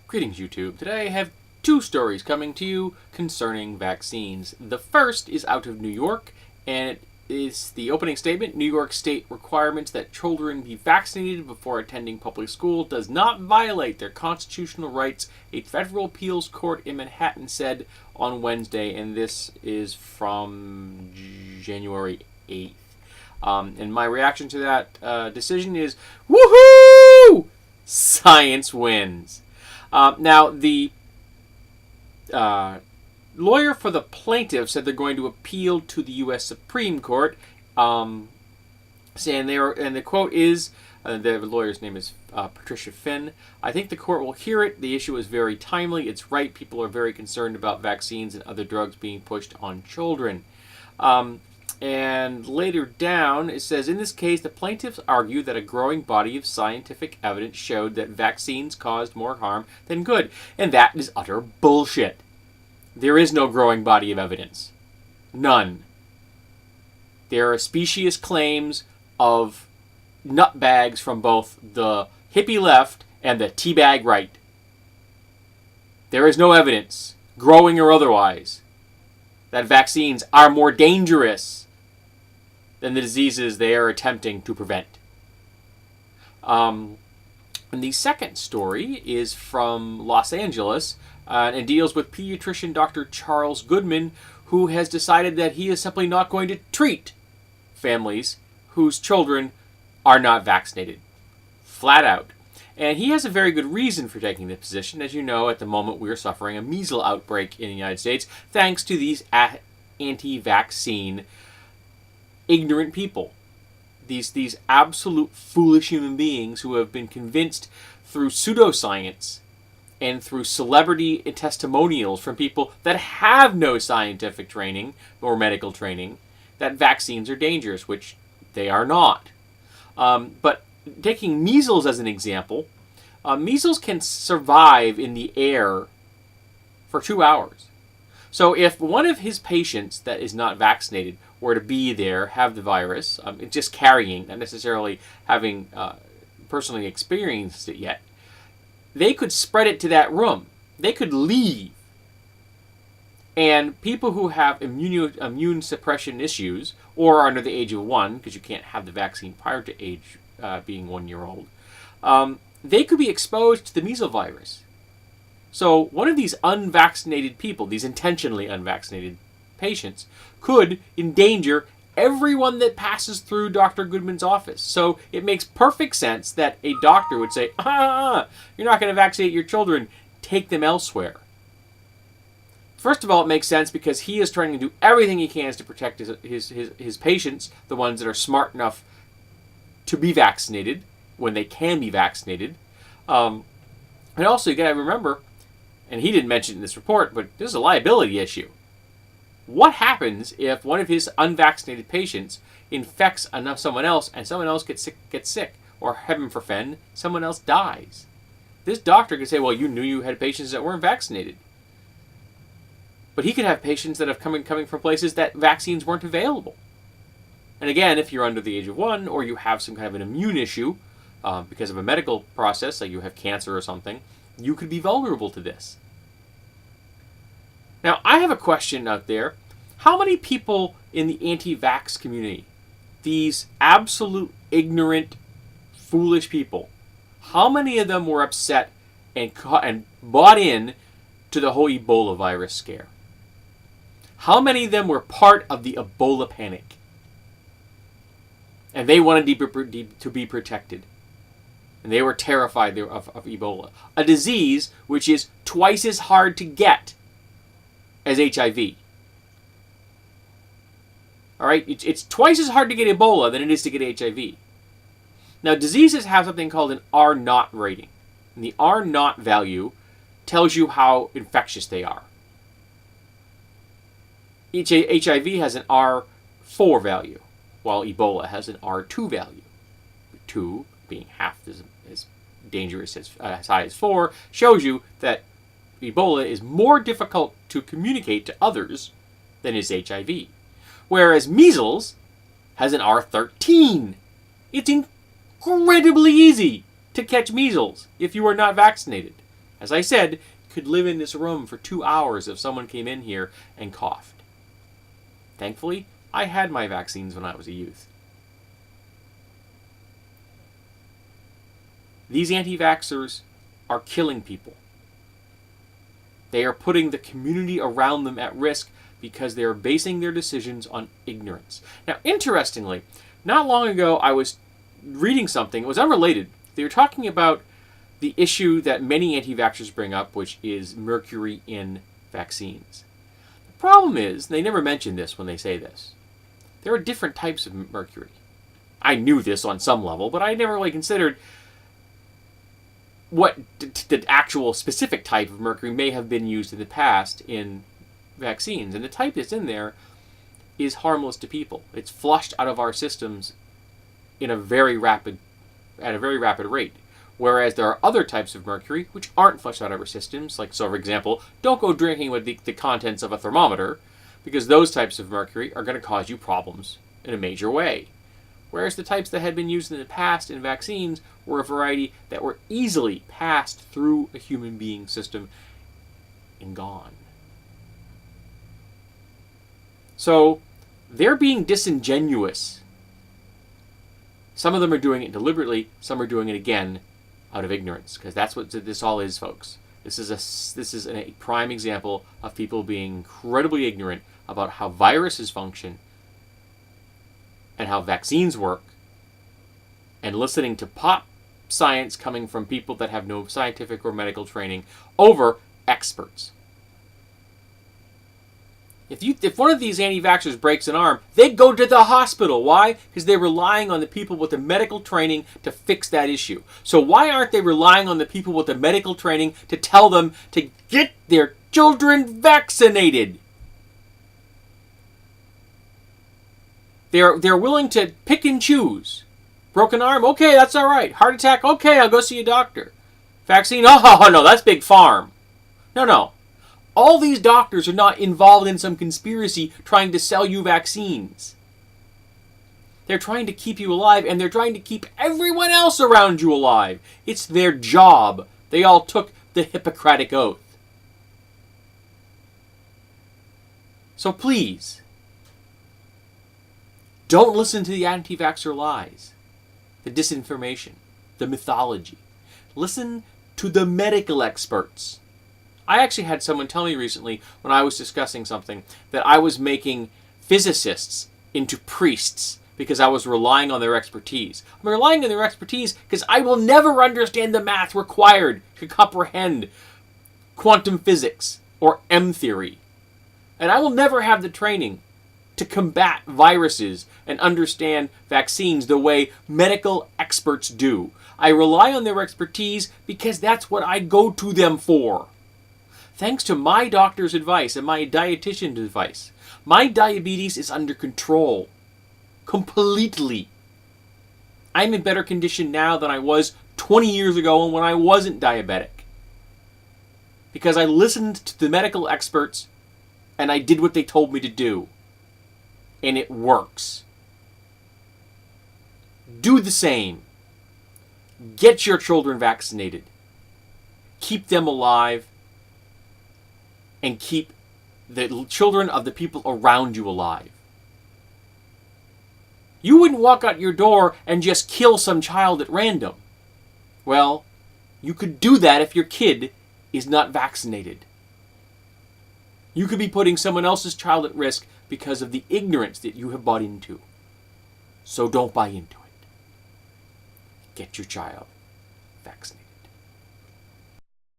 Greetings, YouTube. Today I have two stories coming to you concerning vaccines. The first is out of New York, and it is the opening statement. New York State requirements that children be vaccinated before attending public school does not violate their constitutional rights, a federal appeals court in Manhattan said on Wednesday, and this is from January 8th. And my reaction to that decision is, woohoo! Science wins. Now, the lawyer for the plaintiff said they're going to appeal to the U.S. Supreme Court, saying they are, and the quote is, the lawyer's name is Patricia Finn. I think the court will hear it. The issue is very timely. It's right. People are very concerned about vaccines and other drugs being pushed on children. And later down, it says, in this case, the plaintiffs argue that a growing body of scientific evidence showed that vaccines caused more harm than good. And that is utter bullshit. There is no growing body of evidence. None. There are specious claims of nutbags from both the hippie left and the teabag right. There is no evidence, growing or otherwise, that vaccines are more dangerous than the diseases they are attempting to prevent. And the second story is from Los Angeles and deals with pediatrician Dr. Charles Goodman, who has decided that he is simply not going to treat families whose children are not vaccinated. Flat out. And he has a very good reason for taking this position. As you know, at the moment we are suffering a measles outbreak in the United States thanks to these anti-vaccine ignorant people. These absolute foolish human beings who have been convinced through pseudoscience and through celebrity testimonials from people that have no scientific training or medical training that vaccines are dangerous, which they are not. But taking measles as an example, measles can survive in the air for 2 hours. So if one of his patients that is not vaccinated were to be there, have the virus, just carrying, not necessarily having personally experienced it yet, they could spread it to that room. They could leave. And people who have immune suppression issues, or are under the age of 1, because you can't have the vaccine prior to age being 1 year old, they could be exposed to the measles virus. So one of these unvaccinated people, these intentionally unvaccinated patients, could endanger everyone that passes through Dr. Goodman's office. So it makes perfect sense that a doctor would say, you're not going to vaccinate your children, take them elsewhere. First of all, it makes sense because he is trying to do everything he can to protect his patients, the ones that are smart enough to be vaccinated when they can be vaccinated. And also, you got to remember, and he didn't mention it in this report, but this is a liability issue. What happens if one of his unvaccinated patients infects someone else and someone else gets sick, or heaven forfend, someone else dies? This doctor could say, well, you knew you had patients that weren't vaccinated. But he could have patients that have coming from places that vaccines weren't available. And again, if you're under the age of 1 or you have some kind of an immune issue because of a medical process, like you have cancer or something, you could be vulnerable to this. Now, I have a question out there. How many people in the anti-vax community, these absolute ignorant, foolish people, how many of them were upset and bought in to the whole Ebola virus scare? How many of them were part of the Ebola panic? And they wanted to be protected. And they were terrified of Ebola. A disease which is twice as hard to get as HIV. Alright? It's twice as hard to get Ebola than it is to get HIV. Now, diseases have something called an R0 rating. And the R0 value tells you how infectious they are. HIV has an R4 value, while Ebola has an R2 value. 2 being half as dangerous as high as 4 shows you that Ebola is more difficult to communicate to others than is HIV. Whereas measles has an R13. It's incredibly easy to catch measles if you are not vaccinated. As I said, could live in this room for 2 hours if someone came in here and coughed. Thankfully, I had my vaccines when I was a youth. These anti-vaxxers are killing people. They are putting the community around them at risk because they are basing their decisions on ignorance. Now, interestingly, not long ago I was reading something, it was unrelated. They were talking about the issue that many anti-vaxxers bring up, which is mercury in vaccines. The problem is, they never mention this when they say this, there are different types of mercury. I knew this on some level, but I never really considered what the actual specific type of mercury may have been used in the past in vaccines. And the type that's in there is harmless to people. It's flushed out of our systems at a very rapid rate. Whereas there are other types of mercury which aren't flushed out of our systems. Like, so for example, don't go drinking with the contents of a thermometer, because those types of mercury are going to cause you problems in a major way. Whereas the types that had been used in the past in vaccines were a variety that were easily passed through a human being system and gone. So they're being disingenuous. Some of them are doing it deliberately, some are doing it again out of ignorance, because that's what this all is, folks. This is a prime example of people being incredibly ignorant about how viruses function and how vaccines work, and listening to pop science coming from people that have no scientific or medical training over experts. If one of these anti-vaxxers breaks an arm, they go to the hospital. Why? Because they're relying on the people with the medical training to fix that issue. So why aren't they relying on the people with the medical training to tell them to get their children vaccinated? They're willing to pick and choose. Broken arm? Okay, that's all right. Heart attack? Okay, I'll go see a doctor. Vaccine? Oh, no, that's big farm. No. All these doctors are not involved in some conspiracy trying to sell you vaccines. They're trying to keep you alive, and they're trying to keep everyone else around you alive. It's their job. They all took the Hippocratic Oath. So please, don't listen to the anti-vaxxer lies, the disinformation, the mythology. Listen to the medical experts. I actually had someone tell me recently when I was discussing something that I was making physicists into priests because I was relying on their expertise. I'm relying on their expertise because I will never understand the math required to comprehend quantum physics or M theory. And I will never have the training to combat viruses and understand vaccines the way medical experts do. I rely on their expertise because that's what I go to them for. Thanks to my doctor's advice and my dietitian's advice, my diabetes is under control. Completely. I'm in better condition now than I was 20 years ago when I wasn't diabetic. Because I listened to the medical experts and I did what they told me to do. And it works. Do the same. Get your children vaccinated. Keep them alive. And keep the children of the people around you alive. You wouldn't walk out your door and just kill some child at random. Well, you could do that if your kid is not vaccinated. You could be putting someone else's child at risk because of the ignorance that you have bought into. So don't buy into it. Get your child vaccinated.